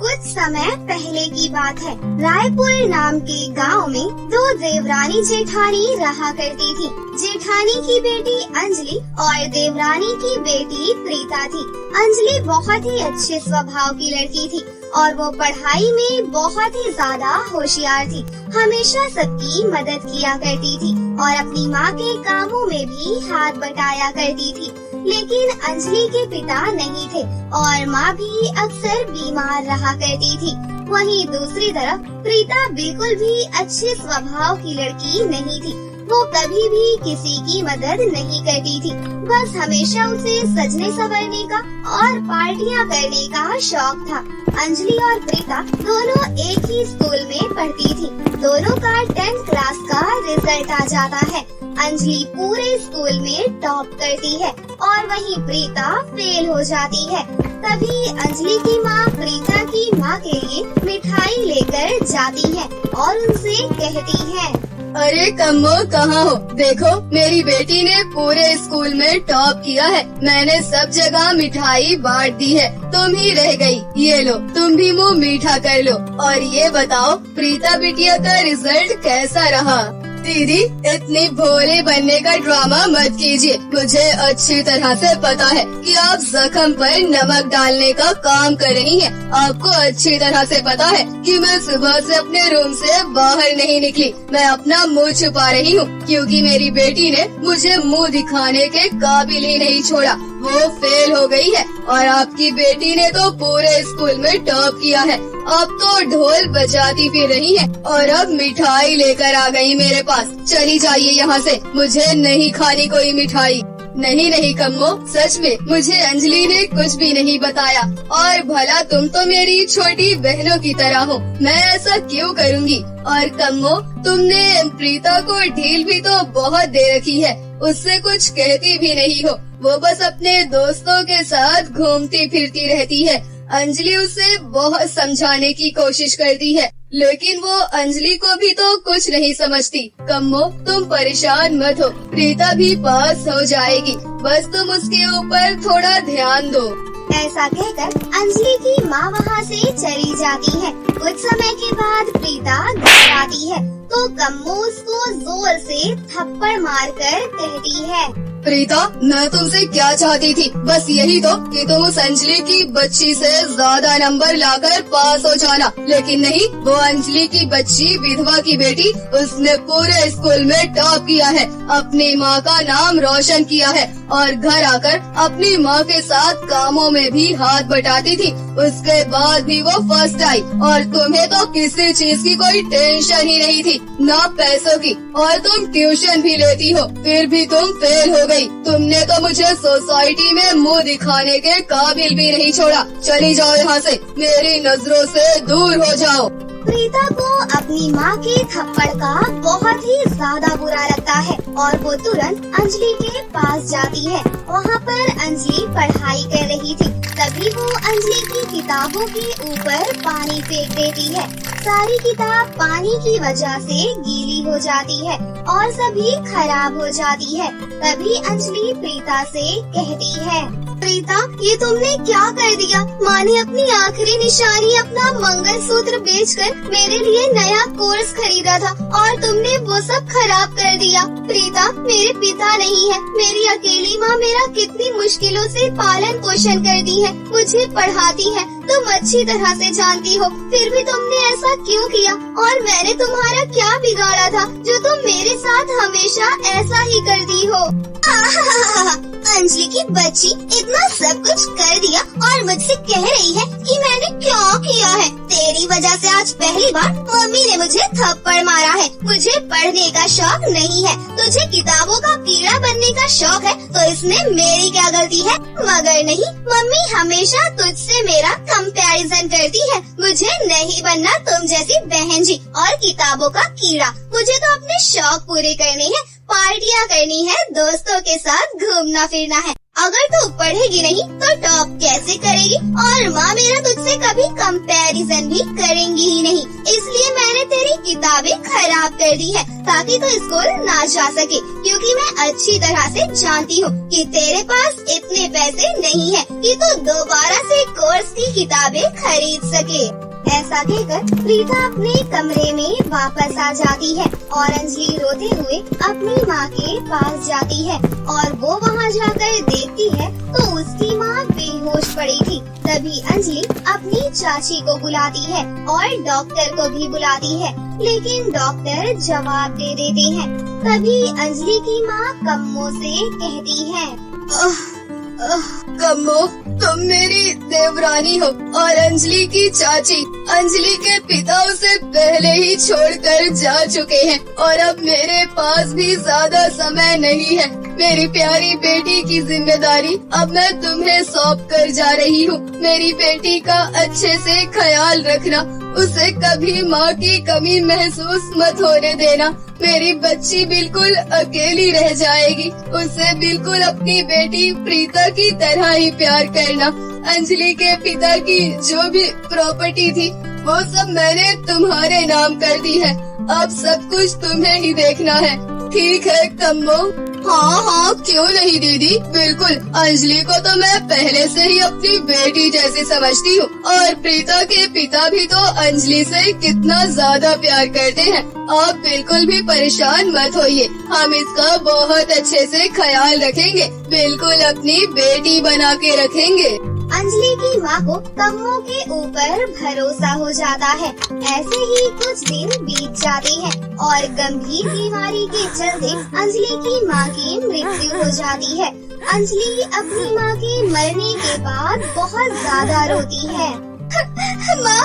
कुछ समय पहले की बात है। रायपुर नाम के गांव में दो देवरानी जेठानी रहा करती थी। जेठानी की बेटी अंजलि और देवरानी की बेटी प्रीता थी। अंजलि बहुत ही अच्छे स्वभाव की लड़की थी और वो पढ़ाई में बहुत ही ज्यादा होशियार थी। हमेशा सबकी मदद किया करती थी और अपनी माँ के कामों में भी हाथ बटाया करती थी। लेकिन अंजलि के पिता नहीं थे और माँ भी अक्सर बीमार रहा करती थी। वहीं दूसरी तरफ प्रीता बिल्कुल भी अच्छे स्वभाव की लड़की नहीं थी। वो कभी भी किसी की मदद नहीं करती थी। बस हमेशा उसे सजने संवरने का और पार्टियां करने का शौक था। अंजलि और प्रीता दोनों एक ही स्कूल में पढ़ती थी। दोनों का 10th क्लास का रिजल्ट आ जाता है। अंजलि पूरे स्कूल में टॉप करती है और वहीं प्रीता फेल हो जाती है। तभी अंजलि की माँ प्रीता की माँ के लिए मिठाई लेकर जाती है और उनसे कहती है, अरे कम्मो कहाँ हो? देखो मेरी बेटी ने पूरे स्कूल में टॉप किया है। मैंने सब जगह मिठाई बांट दी है, तुम ही रह गई। ये लो, तुम भी मुँह मीठा कर लो। और ये बताओ प्रीता बिटिया का रिजल्ट कैसा रहा? दीदी इतनी भोले बनने का ड्रामा मत कीजिए। मुझे अच्छी तरह से पता है कि आप जख्म पर नमक डालने का काम कर रही हैं। आपको अच्छी तरह से पता है कि मैं सुबह से अपने रूम से बाहर नहीं निकली। मैं अपना मुंह छुपा रही हूँ क्योंकि मेरी बेटी ने मुझे मुंह दिखाने के काबिल ही नहीं छोड़ा। वो फेल हो गई है और आपकी बेटी ने तो पूरे स्कूल में टॉप किया है। अब तो ढोल बजाती फिर रही है और अब मिठाई लेकर आ गई मेरे पास। चली जाइए यहाँ से, मुझे नहीं खानी कोई मिठाई। नहीं कम्मो, सच में मुझे अंजलि ने कुछ भी नहीं बताया। और भला तुम तो मेरी छोटी बहनों की तरह हो, मैं ऐसा क्यों करूँगी? और कम्मो, तुमने प्रीता को ढील भी तो बहुत दे रखी है। उससे कुछ कहती भी नहीं हो। वो बस अपने दोस्तों के साथ घूमती फिरती रहती है। अंजलि उसे बहुत समझाने की कोशिश करती है लेकिन वो अंजलि को भी तो कुछ नहीं समझती। कम्मो, तुम परेशान मत हो, प्रीता भी पास हो जाएगी। बस तुम उसके ऊपर थोड़ा ध्यान दो। ऐसा कहकर अंजलि की माँ वहाँ से चली जाती है। कुछ समय के बाद प्रीता घर आती है तो कम्मो उसको जोर से थप्पड़ मारकर कहती है, प्रीता, मैं तुमसे क्या चाहती थी? बस यही तो कि तुम उस अंजलि की बच्ची से ज्यादा नंबर लाकर पास हो जाना। लेकिन नहीं, वो अंजलि की बच्ची विधवा की बेटी, उसने पूरे स्कूल में टॉप किया है, अपनी माँ का नाम रोशन किया है और घर आकर अपनी माँ के साथ कामों में भी हाथ बटाती थी। उसके बाद भी वो फर्स्ट आई और तुम्हें तो किसी चीज की कोई टेंशन ही नहीं थी, ना पैसों की। और तुम ट्यूशन भी लेती हो, फिर भी तुम फेल हो गई। तुमने तो मुझे सोसाइटी में मुंह दिखाने के काबिल भी नहीं छोड़ा। चली जाओ यहाँ से, मेरी नजरों से दूर हो जाओ। प्रीता को अपनी माँ के थप्पड़ का बहुत ही ज्यादा बुरा लगता है और वो तुरंत अंजलि के पास जाती है। वहाँ पर अंजलि पढ़ाई कर रही थी। तभी वो अंजलि की किताबों के ऊपर पानी फेंक देती है। सारी किताब पानी की वजह से गीली हो जाती है और सभी खराब हो जाती है। तभी अंजलि प्रीता से कहती है, प्रीता, ये तुमने क्या कर दिया? माँ ने अपनी आखिरी निशानी, अपना मंगलसूत्र बेचकर मेरे लिए नया कोर्स खरीदा था और तुमने वो सब खराब कर दिया। प्रीता, मेरे पिता नहीं है, मेरी अकेली माँ मेरा कितनी मुश्किलों से पालन पोषण करती है, मुझे पढ़ाती है। तुम अच्छी तरह से जानती हो, फिर भी तुमने ऐसा क्यों किया? और मैंने तुम्हारा क्या बिगाड़ा था जो तुम मेरे साथ हमेशा ऐसा ही करती हो? अंजलि की बच्ची इतना सब कुछ कर दिया और मुझसे कह रही है कि मैंने क्या किया है। तेरी वजह से आज पहली बार मम्मी ने मुझे थप्पड़ मारा है। मुझे पढ़ने का शौक नहीं है, तुझे किताबों का कीड़ा बनने का शौक है, तो इसमें मेरी क्या गलती है? मगर नहीं, मम्मी हमेशा तुझसे मेरा कंपैरिजन करती है। मुझे नहीं बनना तुम जैसी बहन जी और किताबों का कीड़ा। मुझे तो अपने शौक पूरे करने हैं, पार्टियां करनी है, दोस्तों के साथ घूमना फिरना है। अगर तू पढ़ेगी नहीं तो टॉप कैसे करेगी? और माँ मेरा तुझसे कभी कंपैरिजन भी करेंगी ही नहीं, इसलिए मैंने तेरी किताबें खराब कर दी है ताकि तू स्कूल ना जा सके, क्योंकि मैं अच्छी तरह से जानती हूँ कि तेरे पास इतने पैसे नहीं है कि तू दोबारा से कोर्स की किताबें खरीद सके। ऐसा कहकर प्रीता अपने कमरे में वापस आ जाती है और अंजलि रोते हुए अपनी माँ के पास जाती है और वो वहाँ जाकर देखती है तो उसकी माँ बेहोश पड़ी थी। तभी अंजलि अपनी चाची को बुलाती है और डॉक्टर को भी बुलाती है, लेकिन डॉक्टर जवाब दे देते हैं। तभी अंजलि की माँ कम्मो से कहती है, कम्मो, तुम मेरी देवरानी हो और अंजलि की चाची। अंजलि के पिता उसे पहले ही छोड़कर जा चुके हैं और अब मेरे पास भी ज्यादा समय नहीं है। मेरी प्यारी बेटी की जिम्मेदारी अब मैं तुम्हें सौंप कर जा रही हूँ। मेरी बेटी का अच्छे से ख्याल रखना, उसे कभी माँ की कमी महसूस मत होने देना। मेरी बच्ची बिल्कुल अकेली रह जाएगी, उसे बिल्कुल अपनी बेटी प्रीता की तरह ही प्यार करना। अंजलि के पिता की जो भी प्रॉपर्टी थी वो सब मैंने तुम्हारे नाम कर दी है। अब सब कुछ तुम्हें ही देखना है, ठीक है कम्मो? हाँ, क्यों नहीं दीदी, बिल्कुल। अंजलि को तो मैं पहले से ही अपनी बेटी जैसी समझती हूँ और प्रीता के पिता भी तो अंजलि से कितना ज्यादा प्यार करते हैं। आप बिल्कुल भी परेशान मत होइए, हम इसका बहुत अच्छे से ख्याल रखेंगे, बिल्कुल अपनी बेटी बना के रखेंगे। अंजलि की माँ को कम्मो के ऊपर भरोसा हो जाता है। ऐसे ही कुछ दिन बीत जाते हैं और गंभीर बीमारी के चलते अंजलि की माँ की मृत्यु हो जाती है। अंजलि अपनी माँ के मरने के बाद बहुत ज्यादा रोती है। माँ,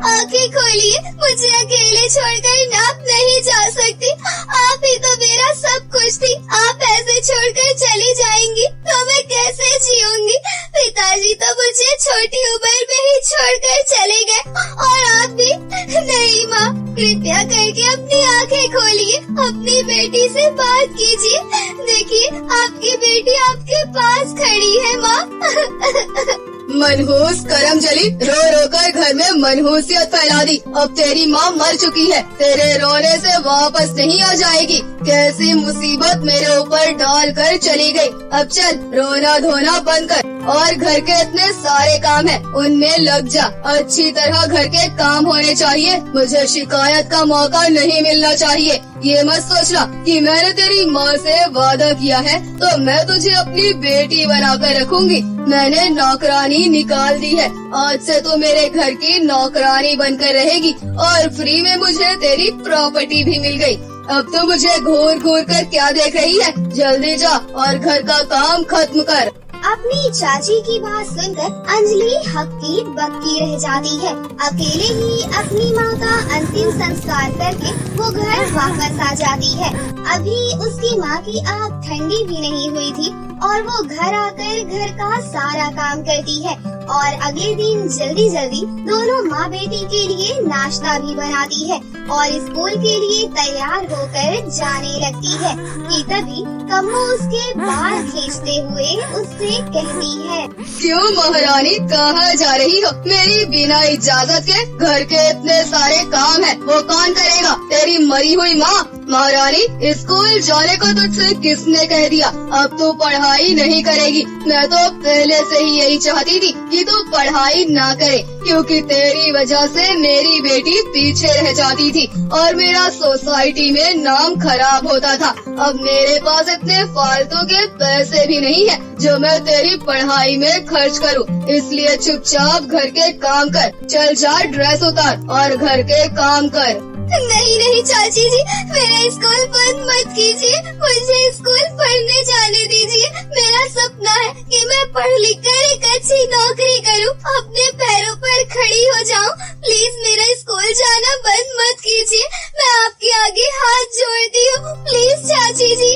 आंखें खोलिए, मुझे अकेले छोड़कर आप नहीं जा सकती। आप ही तो मेरा सब कुछ थी, आप ऐसे छोड़कर चली जाएंगी तो मैं कैसे जीऊंगी? पिताजी तो मुझे छोटी उम्र में ही छोड़कर चले गए और आप भी नहीं। माँ, कृपया करके अपनी आंखें खोलिए, अपनी बेटी से बात कीजिए। देखिए, आपकी बेटी आपके पास खड़ी है। माँ मनहूस करमजली, रो रो कर घर में मनहूसियत फैला दी। अब तेरी माँ मर चुकी है, तेरे रोने से वापस नहीं आ जाएगी। कैसी मुसीबत मेरे ऊपर डाल कर चली गई। अब चल, रोना धोना बंद कर और घर के इतने सारे काम हैं, उनमें लग जा। अच्छी तरह घर के काम होने चाहिए, मुझे शिकायत का मौका नहीं मिलना चाहिए। ये मत सोचना कि मैंने तेरी माँ से वादा किया है तो मैं तुझे अपनी बेटी बनाकर रखूंगी। मैंने नौकरानी निकाल दी है, आज से तू मेरे घर की नौकरानी बनकर रहेगी और फ्री में मुझे तेरी प्रॉपर्टी भी मिल गई। अब तो मुझे घूर घूर कर क्या देख रही है? जल्दी जा और घर का काम खत्म कर। अपनी चाची की बात सुनकर अंजलि हक्की बक्की रह जाती है। अकेले ही अपनी माँ का अंतिम संस्कार करके वो घर वापस आ जाती है। अभी उसकी माँ की आँख ठंडी भी नहीं हुई थी और वो घर आकर घर का सारा काम करती है और अगले दिन जल्दी जल्दी दोनों माँ बेटी के लिए नाश्ता भी बनाती है और स्कूल के लिए तैयार होकर जाने लगती है कि तभी कम्मो उसके बाल खींचते हुए उससे कहती है, क्यों महारानी, कहाँ जा रही हो? मेरी बिना इजाजत के घर के इतने सारे काम हैं, वो कौन करेगा? तेरी मरी हुई माँ। महारानी, स्कूल जाने को तुझसे किसने कह दिया? अब तू पढ़ाई नहीं करेगी। मैं तो पहले से ही यही चाहती थी कि तू पढ़ाई ना करे, क्योंकि तेरी वजह से मेरी बेटी पीछे रह जाती थी और मेरा सोसाइटी में नाम खराब होता था। अब मेरे पास इतने फालतू के पैसे भी नहीं है जो मैं तेरी पढ़ाई में खर्च करूं, इसलिए चुपचाप घर के काम कर। चल जा, ड्रेस उतार और घर के काम कर। नहीं चाची जी, मेरा स्कूल बंद मत कीजिए, मुझे स्कूल पढ़ने जाने दीजिए। मेरा सपना है कि मैं पढ़ लिख कर एक अच्छी नौकरी करूं, अपने पैरों पर खड़ी हो जाऊं। प्लीज मेरा स्कूल जाना बंद मत कीजिए, मैं आपके आगे हाथ जोड़ती हूँ, प्लीज चाची जी।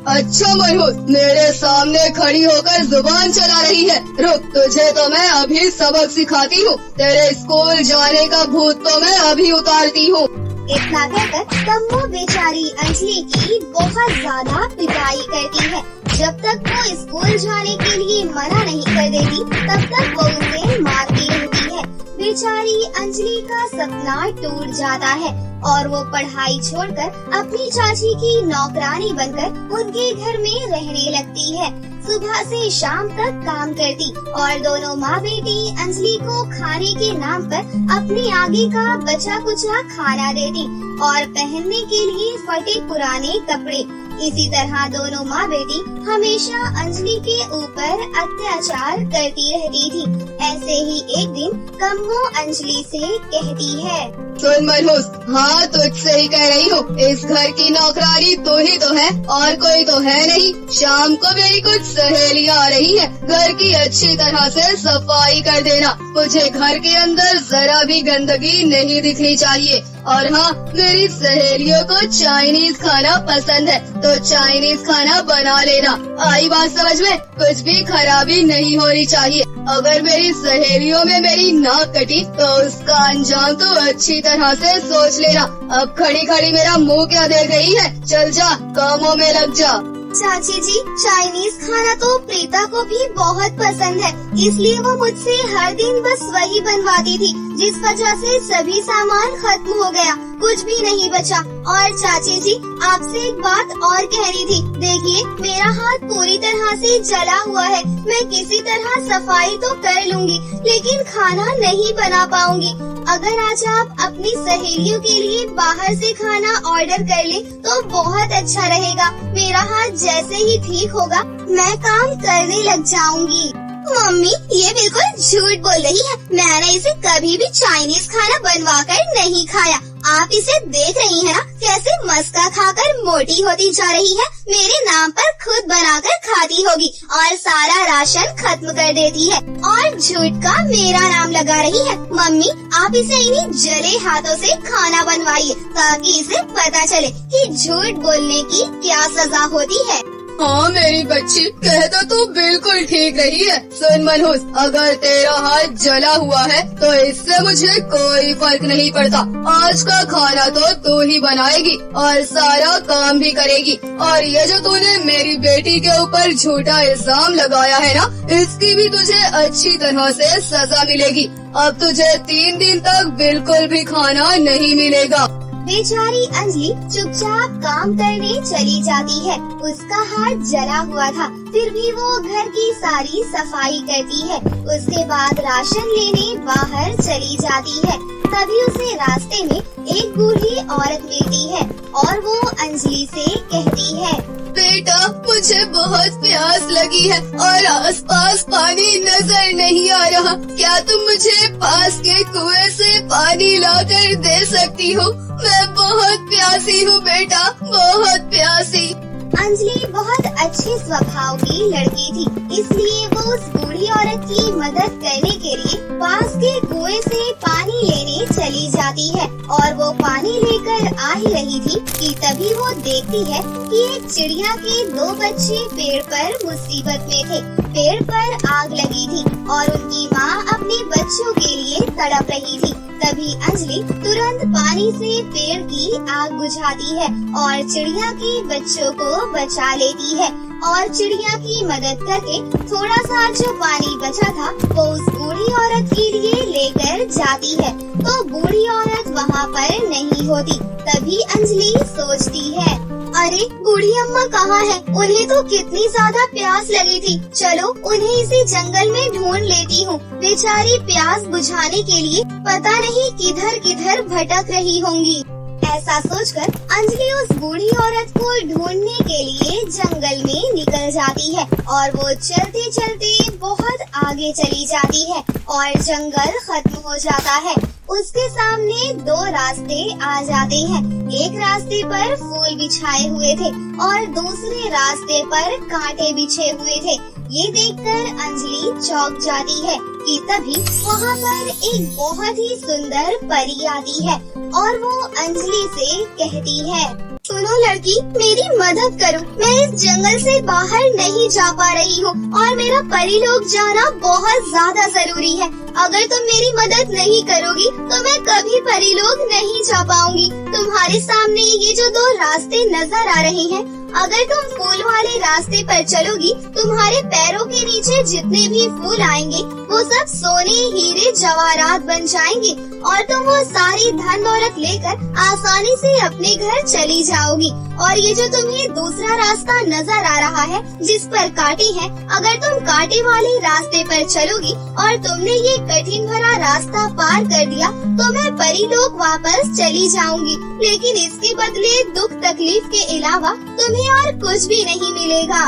अच्छा मनहूस, मेरे सामने खड़ी होकर जुबान चला रही है। रुक, तुझे तो मैं अभी सबक सिखाती हूँ। तेरे स्कूल जाने का भूत तो मैं अभी उतारती हूँ। इतना कहकर कम्मो बेचारी अंजलि की बहुत ज्यादा पिटाई करती है। जब तक वो स्कूल जाने के लिए मना नहीं कर देती तब तक वो उसे मारती रहती है। बेचारी अंजलि का सपना टूट जाता है और वो पढ़ाई छोड़कर अपनी चाची की नौकरानी बनकर उनके घर में रहने लगती है। सुबह से शाम तक काम करती और दोनों माँ बेटी अंजलि को खाने के नाम पर अपने आगे का बचा कुचा खाना देती और पहनने के लिए फटे पुराने कपड़े। इसी तरह दोनों माँ बेटी हमेशा अंजलि के ऊपर अत्याचार करती रहती थी। ऐसे ही एक दिन कम्मो अंजलि से कहती है, सुन मनहूस, हाँ तुझसे ही कह रही हूँ, इस घर की नौकरानी तू ही तो है और कोई तो है नहीं। शाम को मेरी कुछ सहेलियाँ आ रही है, घर की अच्छी तरह से सफाई कर देना। मुझे घर के अंदर जरा भी गंदगी नहीं दिखनी चाहिए। और हाँ, मेरी सहेलियों को चाइनीज खाना पसंद है तो चाइनीज खाना बना लेना। आई बात समझ में? कुछ भी खराबी नहीं होनी चाहिए। अगर मेरी सहेलियों में मेरी नाक कटी तो उसका अंजाम तो अच्छी तरह से सोच लेना। अब खड़ी खड़ी मेरा मुंह क्या देख रही है? चल जा, कामों में लग जा। चाची जी, चाइनीज खाना तो प्रीता को भी बहुत पसंद है, इसलिए वो मुझसे हर दिन बस वही बनवाती थी, जिस वजह से सभी सामान खत्म हो गया, कुछ भी नहीं बचा। और चाची जी, आपसे एक बात और कहनी थी। देखिए, मेरा हाथ पूरी तरह से जला हुआ है। मैं किसी तरह सफाई तो कर लूंगी, लेकिन खाना नहीं बना पाऊंगी। अगर आज आप अपनी सहेलियों के लिए बाहर से खाना ऑर्डर कर ले तो बहुत अच्छा रहेगा। मेरा हाथ जैसे ही ठीक होगा मैं काम करने लग जाऊंगी। मम्मी, ये बिल्कुल झूठ बोल रही है। मैंने इसे कभी भी चाइनीज खाना बनवाकर नहीं खाया। आप इसे देख रही हैं ना, कैसे मस्का खाकर मोटी होती जा रही है। मेरे नाम पर खुद बनाकर खाती होगी और सारा राशन खत्म कर देती है और झूठ का मेरा नाम लगा रही है। मम्मी, आप इसे इन्हीं जले हाथों से खाना बनवाइए ताकि इसे पता चले कि झूठ बोलने की क्या सजा होती है। हाँ मेरी बच्ची, कह तो तू बिल्कुल ठीक रही है। सुन मनहूस, अगर तेरा हाथ जला हुआ है तो इससे मुझे कोई फर्क नहीं पड़ता। आज का खाना तो तू ही बनाएगी और सारा काम भी करेगी। और ये जो तूने मेरी बेटी के ऊपर झूठा इल्जाम लगाया है ना, इसकी भी तुझे अच्छी तरह से सजा मिलेगी। अब तुझे 3 दिन तक बिल्कुल भी खाना नहीं मिलेगा। बेचारी अंजलि चुपचाप काम करने चली जाती है। उसका हाथ जला हुआ था, फिर भी वो घर की सारी सफाई करती है। उसके बाद राशन लेने बाहर चली जाती है। तभी उसे रास्ते में एक बूढ़ी औरत मिलती है और वो अंजलि से कहती है, बेटा, मुझे बहुत प्यास लगी है और आसपास पानी नजर नहीं आ रहा। क्या तुम मुझे पास के कुएं से पानी लाकर दे सकती हो? मैं बहुत प्यासी हूँ बेटा, बहुत प्यासी। अंजलि बहुत अच्छे स्वभाव की लड़की थी, इसलिए वो उस बूढ़ी औरत की मदद करने के लिए पास के कुएं से पानी लेने चली जाती है। और वो पानी लेकर आ ही रही थी कि तभी वो देखती है कि एक चिड़िया के 2 बच्चे पेड़ पर मुसीबत में थे। पेड़ पर आग लगी थी और उनकी माँ अपने बच्चों के लिए तड़प रही थी। तभी अंजलि तुरंत पानी से पेड़ की आग बुझाती है और चिड़िया के बच्चों को बचा लेती है। और चिड़िया की मदद करके थोड़ा सा जो पानी बचा था वो उस बूढ़ी औरत के लिए लेकर जाती है। तो बूढ़ी औरत वहाँ पर नहीं होती। तभी अंजलि सोचती है, अरे बूढ़ी अम्मा कहाँ है? उन्हें तो कितनी ज्यादा प्यास लगी थी। चलो उन्हें इसी जंगल में ढूंढ लेती हूँ। बेचारी प्यास बुझाने के लिए पता नहीं किधर किधर भटक रही होंगी। ऐसा सोचकर अंजलि उस बूढ़ी औरत को ढूंढने के लिए जंगल में निकल जाती है और वो चलते चलते बहुत आगे चली जाती है और जंगल खत्म हो जाता है। उसके सामने 2 रास्ते आ जाते हैं। एक रास्ते पर फूल बिछाए हुए थे और दूसरे रास्ते पर कांटे बिछे हुए थे। ये देखकर अंजलि चौंक जाती है कि तभी वहाँ पर एक बहुत ही सुंदर परी आती है और वो अंजलि से कहती है, सुनो लड़की, मेरी मदद करो। मैं इस जंगल से बाहर नहीं जा पा रही हूँ और मेरा परी लोक जाना बहुत ज्यादा जरूरी है। अगर तुम मेरी मदद नहीं करोगी तो मैं कभी परी लोक नहीं जा पाऊंगी। तुम्हारे सामने ये जो 2 रास्ते नजर आ रहे हैं, अगर तुम फूल वाले रास्ते पर चलोगी, तुम्हारे पैरों के नीचे जितने भी फूल आएंगे वो सब सोने हीरे जवाहरात बन जाएंगे और तुम वो सारी धन दौलत लेकर आसानी से अपने घर चली जाओगी। और ये जो तुम्हें दूसरा रास्ता नजर आ रहा है जिस पर कांटे हैं, अगर तुम कांटे वाले रास्ते पर चलोगी और तुमने ये कठिन भरा रास्ता पार कर दिया तो मैं परी लोक वापस चली जाऊंगी, लेकिन इसके बदले दुख तकलीफ के अलावा तुम्हें और कुछ भी नहीं मिलेगा।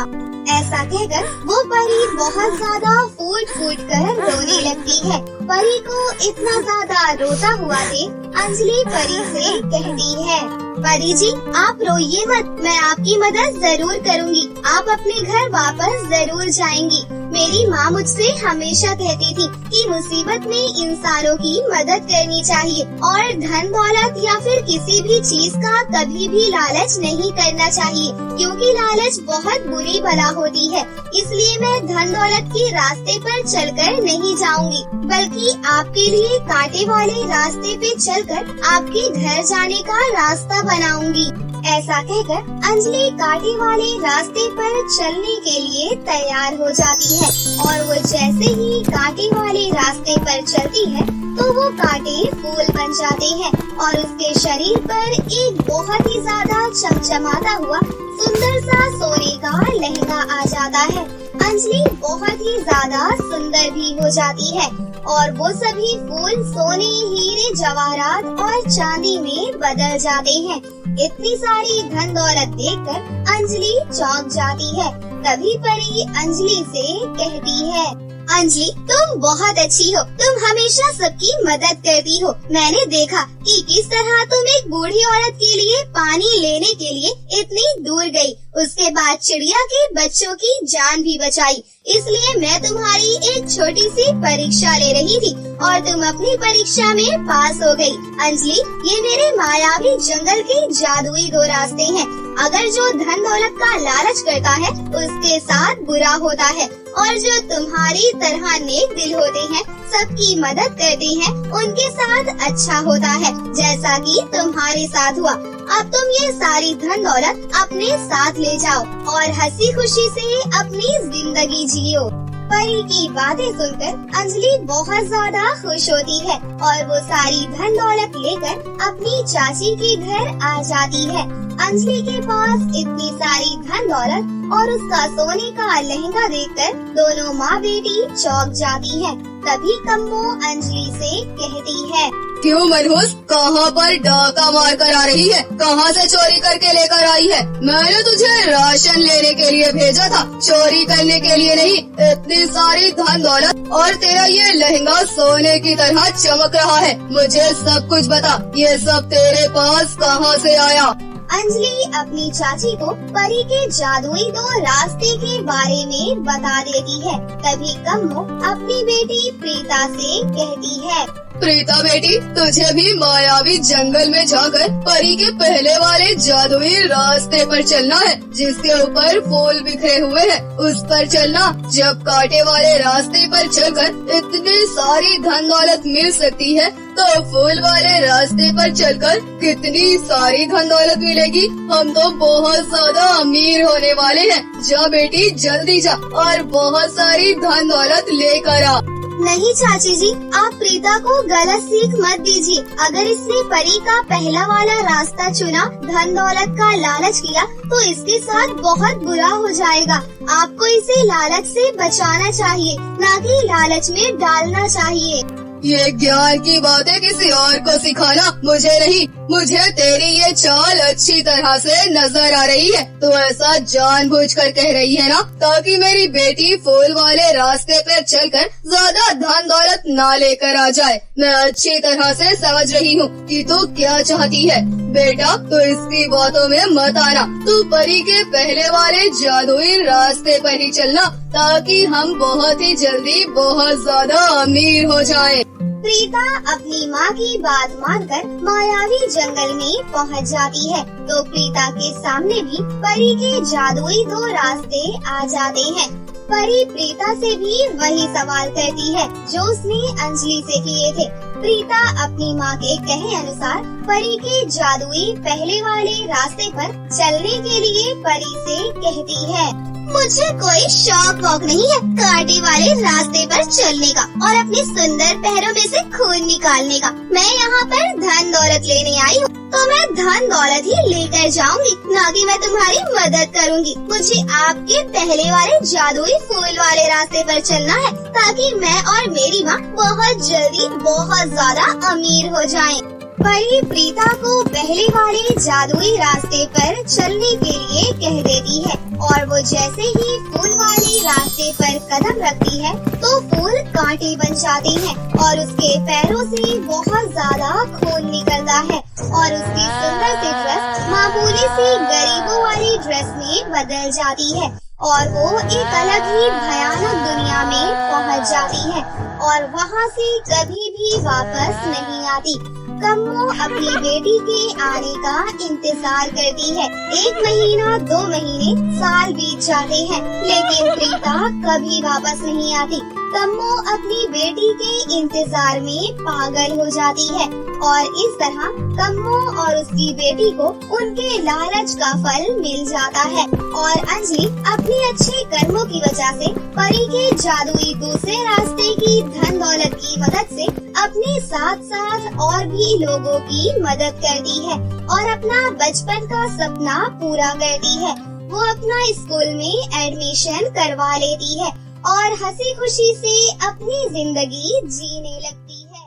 ऐसा कहकर वो परी बहुत ज्यादा फूट फूट कर रोने लगती है। परी को इतना ज्यादा रोता हुआ देख अंजलि परी से कहती है, परी जी आप रोइए मत, मैं आपकी मदद जरूर करूंगी, आप अपने घर वापस जरूर जाएंगी। मेरी माँ मुझसे हमेशा कहती थी कि मुसीबत में इंसानों की मदद करनी चाहिए और धन दौलत या फिर किसी भी चीज का कभी भी लालच नहीं करना चाहिए, क्योंकि लालच बहुत बुरी बला होती है। इसलिए मैं धन दौलत के रास्ते पर चलकर नहीं जाऊंगी, बल्कि आपके लिए कांटे वाले रास्ते पे चलकर आपके घर जाने का रास्ता बनाऊंगी। ऐसा कहकर अंजलि कांटे वाले रास्ते पर चलने के लिए तैयार हो जाती है और वो जैसे ही कांटे वाले रास्ते पर चलती है तो वो कांटे फूल बन जाते हैं और उसके शरीर पर एक बहुत ही ज्यादा चमचमाता हुआ सुंदर सा सोने का लहंगा आ जाता है। अंजलि बहुत ही ज्यादा सुंदर भी हो जाती है और वो सभी फूल सोने, हीरे, जवाहरात और चांदी में बदल जाते हैं। इतनी सारी धन दौलत देखकर अंजलि चौंक जाती है। तभी परी अंजलि से कहती है, अंजलि तुम बहुत अच्छी हो, तुम हमेशा सबकी मदद करती हो। मैंने देखा कि किस तरह तुम एक बूढ़ी औरत के लिए पानी लेने के लिए इतनी दूर गई, उसके बाद चिड़िया के बच्चों की जान भी बचाई। इसलिए मैं तुम्हारी एक छोटी सी परीक्षा ले रही थी और तुम अपनी परीक्षा में पास हो गई। अंजलि ये मेरे मायावी जंगल के जादुई दो रास्ते हैं। अगर जो धन दौलत का लालच करता है उसके साथ बुरा होता है और जो तुम्हारी तरह नेक दिल होते हैं, सबकी मदद करते हैं, उनके साथ अच्छा होता है, जैसा कि तुम्हारे साथ हुआ। अब तुम ये सारी धन दौलत अपने साथ ले जाओ और हंसी खुशी से अपनी जिंदगी जियो। परी की बातें सुनकर अंजलि बहुत ज्यादा खुश होती है और वो सारी धन दौलत लेकर अपनी चाची के घर आ जाती है। अंजलि के पास इतनी सारी धन दौलत और उसका सोने का लहंगा देखकर दोनों माँ बेटी चौंक जाती हैं। तभी कम्मो अंजलि से कहती है, क्यों मनहूस, कहाँ पर डाका मार कर आ रही है? कहाँ से चोरी करके लेकर आई है? मैंने तुझे राशन लेने के लिए भेजा था, चोरी करने के लिए नहीं। इतनी सारी धन दौलत और तेरा ये लहंगा सोने की तरह चमक रहा है, मुझे सब कुछ बता, ये सब तेरे पास कहाँ से आया? अंजलि अपनी चाची को परी के जादुई दो रास्ते के बारे में बता देती है। तभी कम्मो अपनी बेटी प्रीता से कहती है, प्रीता बेटी, तुझे भी मायावी जंगल में जाकर परी के पहले वाले जादुई रास्ते पर चलना है, जिसके ऊपर फूल बिखरे हुए हैं, उस पर चलना। जब कांटे वाले रास्ते पर चलकर इतनी सारी धन दौलत मिल सकती है, तो फूल वाले रास्ते पर चलकर कितनी सारी धन दौलत मिलेगी। हम तो बहुत ज्यादा अमीर होने वाले हैं। जा बेटी, जल्दी जा और बहुत सारी धन दौलत लेकर आ। नहीं चाची जी, आप प्रीता को गलत सीख मत दीजिए। अगर इसने परी का पहला वाला रास्ता चुना, धन दौलत का लालच किया, तो इसके साथ बहुत बुरा हो जाएगा। आपको इसे लालच से बचाना चाहिए, न कि लालच में डालना चाहिए। ये ज्ञान की बातें किसी और को सिखाना मुझे नहीं। मुझे तेरी ये चाल अच्छी तरह से नजर आ रही है। तो ऐसा जानबूझकर कह रही है ना, ताकि मेरी बेटी फूल वाले रास्ते पर चलकर ज्यादा धन दौलत ना लेकर आ जाए। मैं अच्छी तरह से समझ रही हूँ कि तू क्या चाहती है। बेटा, तो इसकी बातों में मत आना। तू परी के पहले वाले जादुई रास्ते पर ही चलना, ताकि हम बहुत ही जल्दी बहुत ज्यादा अमीर हो जाएं। प्रीता अपनी माँ की बात मानकर मायावी जंगल में पहुँच जाती है। तो प्रीता के सामने भी परी के जादुई दो रास्ते आ जाते हैं। परी प्रीता से भी वही सवाल करती है जो उसने अंजलि से किए थे। प्रीता अपनी माँ के कहे अनुसार परी के जादुई पहले वाले रास्ते पर चलने के लिए परी से कहती है, मुझे कोई शौक वौक नहीं है कांटे वाले रास्ते पर चलने का और अपने सुंदर पैरों में से खून निकालने का। मैं यहाँ पर धन दौलत लेने आई हूँ, तो मैं धन दौलत ही लेकर जाऊंगी, ना कि मैं तुम्हारी मदद करूंगी। मुझे आपके पहले वाले जादुई फूल वाले रास्ते पर चलना है, ताकि मैं और मेरी माँ बहुत जल्दी बहुत ज्यादा अमीर हो जाएं। परी प्रीता को पहले वाले जादुई रास्ते पर चलने के लिए कह देती है और वो जैसे ही फूल वाले रास्ते पर कदम रखती है तो फूल कांटे बन जाते हैं और उसके पैरों से बहुत ज्यादा खून निकलता है और उसकी सुंदर सी ड्रेस मामूली सी गरीबों वाली ड्रेस में बदल जाती है और वो एक अलग ही भयानक दुनिया में पहुंच जाती है और वहाँ से कभी भी वापस नहीं आती। कम्मो अपनी बेटी के आने का इंतजार करती है। 1 महीना 2 महीने साल बीत जाते हैं, लेकिन प्रीता कभी वापस नहीं आती। कम्मो अपनी बेटी के इंतजार में पागल हो जाती है और इस तरह कम्मो और उसकी बेटी को उनके लालच का फल मिल जाता है और अंजलि अपने अच्छे कर्मों की वजह से परी के जादुई दूसरे रास्ते की धन दौलत की मदद से अपने साथ साथ और भी लोगों की मदद करती है और अपना बचपन का सपना पूरा करती है। वो अपना स्कूल में एडमिशन करवा लेती है और हंसी खुशी से अपनी जिंदगी जीने लगती है।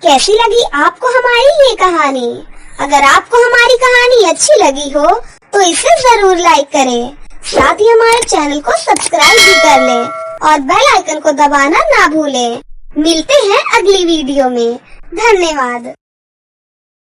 कैसी लगी आपको हमारी ये कहानी? अगर आपको हमारी कहानी अच्छी लगी हो तो इसे जरूर लाइक करें, साथ ही हमारे चैनल को सब्सक्राइब भी कर लें और बेल आइकन को दबाना ना भूलें। मिलते हैं अगली वीडियो में। धन्यवाद।